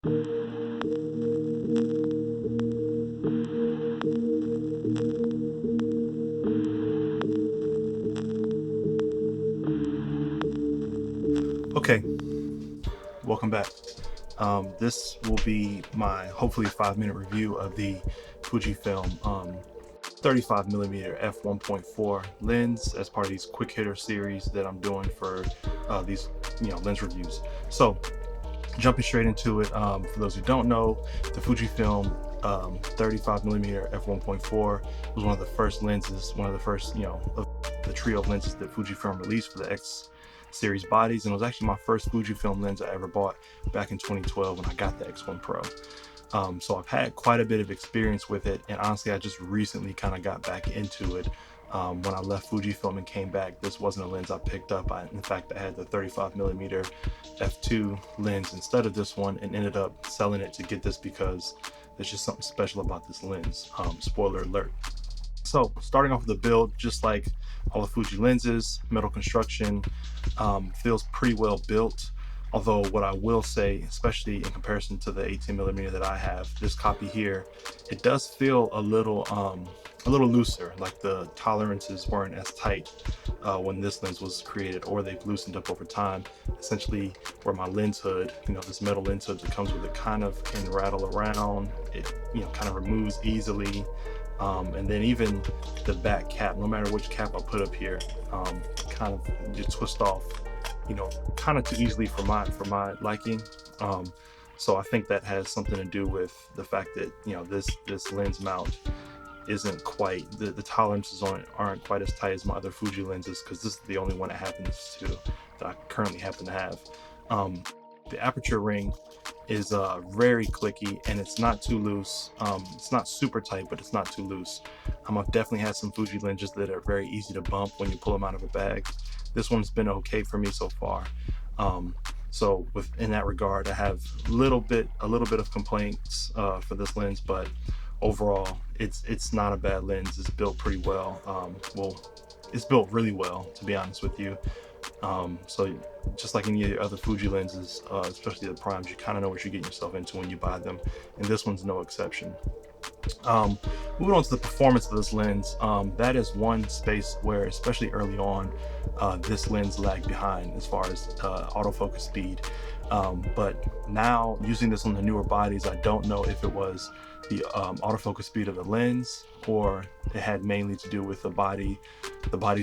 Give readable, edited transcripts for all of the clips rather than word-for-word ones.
Okay, welcome back. This will be my hopefully 5-minute review of the Fujifilm 35mm f1.4 lens as part of these quick hitter series that I'm doing for these lens reviews. So jumping straight into it, for those who don't know, the Fujifilm 35mm f1.4 was one of the first lenses, one of the first of the trio of lenses that Fujifilm released for the X series bodies, and it was actually my first Fujifilm lens I ever bought back in 2012 when I got the X1 Pro. So I've had quite a bit of experience with it, and honestly I just recently kind of got back into it. When I left Fujifilm and came back, this wasn't a lens I picked up. In fact, I had the 35mm f2 lens instead of this one, and ended up selling it to get this because there's just something special about this lens. Spoiler alert. So starting off with the build, just like all the Fuji lenses, metal construction, feels pretty well built. Although what I will say, especially in comparison to the 18mm that I have, this copy here, it does feel a little looser, like the tolerances weren't as tight when this lens was created, or they've loosened up over time. Essentially, where my lens hood, this metal lens hood that comes with it, kind of can rattle around. It kind of removes easily. And then even the back cap, no matter which cap I put up here, kind of just twist off, kind of too easily for my liking. So I think that has something to do with the fact that this lens mount isn't quite, the tolerances on it aren't quite as tight as my other Fuji lenses, because this is the only one it happens to that I currently happen to have. The aperture ring is very clicky, and it's not too loose. It's not super tight, but it's not too loose. I've definitely had some Fuji lenses that are very easy to bump when you pull them out of a bag. This one's been okay for me so far. So in that regard, I have a little bit of complaints for this lens, but overall it's not a bad lens. It's built pretty well. It's built really well, to be honest with you. So just like any of the other Fuji lenses, especially the primes, you kind of know what you're getting yourself into when you buy them, and this one's no exception. Moving on to the performance of this lens, that is one space where, especially early on, this lens lagged behind as far as autofocus speed. But now, using this on the newer bodies, I don't know if it was the autofocus speed of the lens, or it had mainly to do with the bodies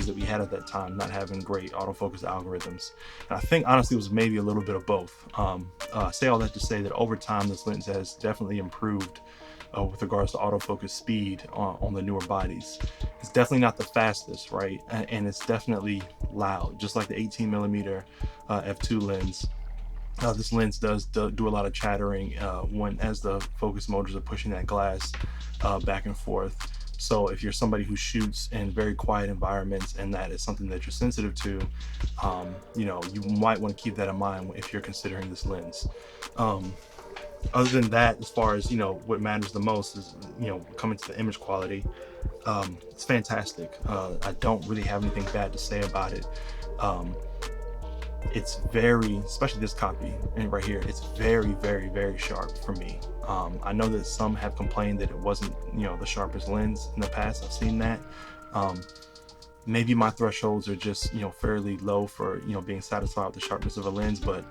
that we had at that time not having great autofocus algorithms. And I think honestly it was maybe a little bit of both. Say all that to say that over time this lens has definitely improved with regards to autofocus speed on the newer bodies. It's definitely not the fastest, right? And it's definitely loud, just like the 18mm f2 lens. This lens does do a lot of chattering as the focus motors are pushing that glass back and forth. So if you're somebody who shoots in very quiet environments and that is something that you're sensitive to, you might want to keep that in mind if you're considering this lens. Other than that, as far as what matters the most is coming to the image quality. It's fantastic. I don't really have anything bad to say about it. It's very, especially this copy and right here, it's very, very, very sharp for me. I know that some have complained that it wasn't the sharpest lens in the past. I've seen that. Maybe my thresholds are just fairly low for being satisfied with the sharpness of a lens, but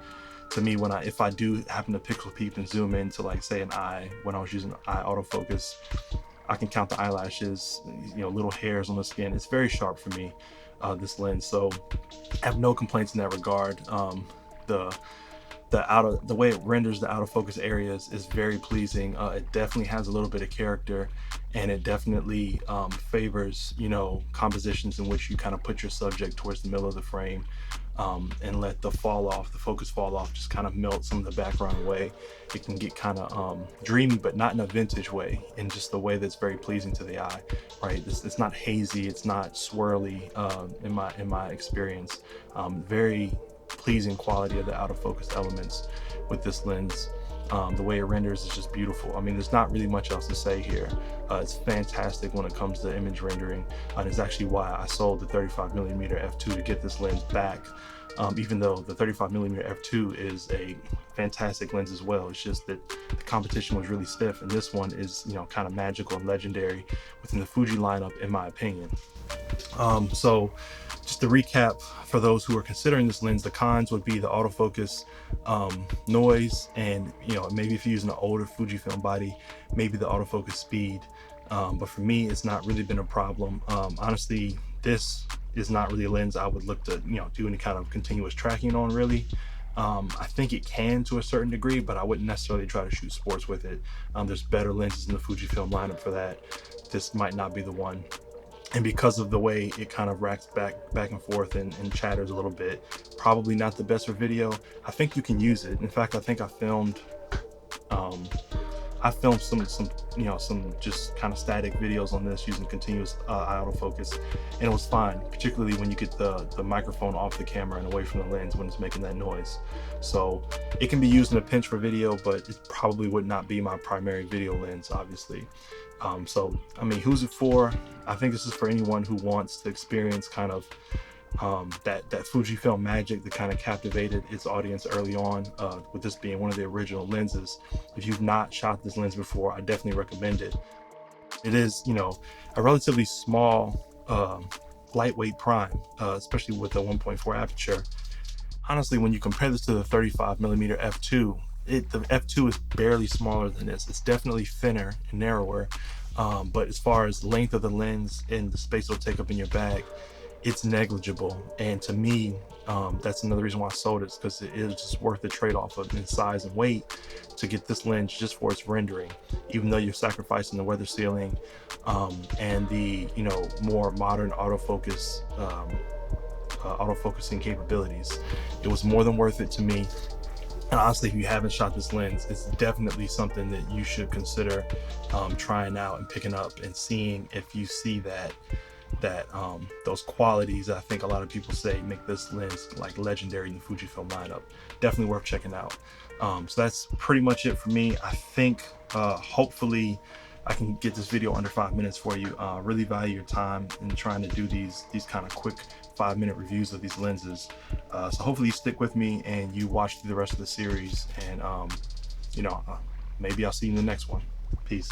to me, if I do happen to pixel peep and zoom into, like, say an eye, when I was using eye autofocus, I can count the eyelashes, little hairs on the skin. It's very sharp for me, this lens. So I have no complaints in that regard. The way it renders the out of focus areas is very pleasing. It definitely has a little bit of character, and it definitely favors compositions in which you kind of put your subject towards the middle of the frame, and let the focus fall off, just kind of melt some of the background away. It can get kind of dreamy, but not in a vintage way, in just the way that's very pleasing to the eye, right? It's not hazy, it's not swirly, in my experience. Very pleasing quality of the out of focus elements with this lens. The way it renders is just beautiful. I mean, there's not really much else to say here. It's fantastic when it comes to image rendering, and it's actually why I sold the 35mm f2 to get this lens back. even though the 35mm f2 is a fantastic lens as well. It's just that the competition was really stiff, and this one is, you know, kind of magical and legendary within the Fuji lineup, in my opinion. So just to recap, for those who are considering this lens, the cons would be the autofocus, noise, and, you know, maybe if you're using an older Fujifilm body, maybe the autofocus speed. But for me, it's not really been a problem. Honestly, this is not really a lens I would look to, you know, do any kind of continuous tracking on, really. I think it can to a certain degree, but I wouldn't necessarily try to shoot sports with it. There's better lenses in the Fujifilm lineup for that. This might not be the one. And because of the way it kind of racks back and forth and chatters a little bit, probably not the best for video. I think you can use it. In fact, I think I filmed some you know, some just kind of static videos on this using continuous autofocus, and it was fine, particularly when you get the microphone off the camera and away from the lens when it's making that noise. So it can be used in a pinch for video, but it probably would not be my primary video lens, obviously. So I mean, who's it for? I think this is for anyone who wants to experience kind of that Fujifilm magic that kind of captivated its audience early on, with this being one of the original lenses. If you've not shot this lens before, I definitely recommend it. It is, you know, a relatively small, lightweight prime, especially with a 1.4 aperture. Honestly, when you compare this to the 35mm f2, the f2 is barely smaller than this. It's definitely thinner and narrower, but as far as length of the lens and the space it'll take up in your bag, it's negligible. And to me, that's another reason why I sold it, because it is just worth the trade-off of in size and weight to get this lens just for its rendering, even though you're sacrificing the weather sealing and the, you know, more modern autofocus autofocusing capabilities. It was more than worth it to me. And honestly, if you haven't shot this lens, it's definitely something that you should consider trying out and picking up and seeing if you see those qualities I think a lot of people say make this lens like legendary in the Fujifilm lineup. Definitely worth checking out. So that's pretty much it for me. I think hopefully I can get this video under 5 minutes for you. Really value your time in trying to do these kind of quick 5-minute reviews of these lenses. So hopefully you stick with me and you watch through the rest of the series, and you know, maybe I'll see you in the next one. Peace.